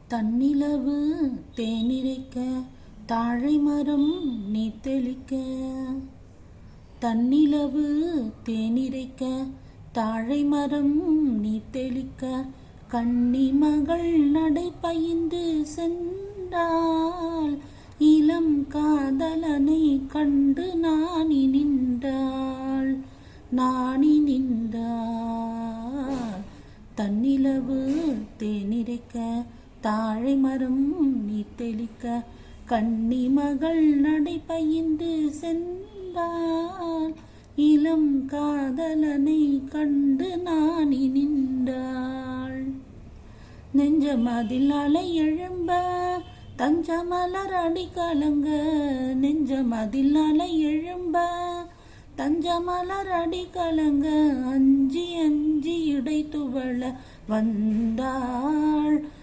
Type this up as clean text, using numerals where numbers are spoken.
தன்னிலவு தேனிரைக்க தாழை மரம் நீ தெளிக்க. தன்னிலவு தேனிரைக்க தாழை மரம் நீ தெளிக்க. கன்னி மகள் நடை பயின்று சென்றாள். இளம் காதலனை கண்டு நாணி நின்றாள். தன்னிலவு தேனிரைக்க தாழை மரம் நீ தெளிக்க. கன்னி மகள் நடை பயின்று சென்றாள். இளம் காதலனை கண்டு நாணி நின்றாள். நெஞ்சமதில் அலை எழும்ப தஞ்சமலர் அடி கலங்க. நெஞ்சமதில் அலை எழும்ப தஞ்சமலர் அடி கலங்க. அஞ்சி அஞ்சி இடை துவள வந்தாள்.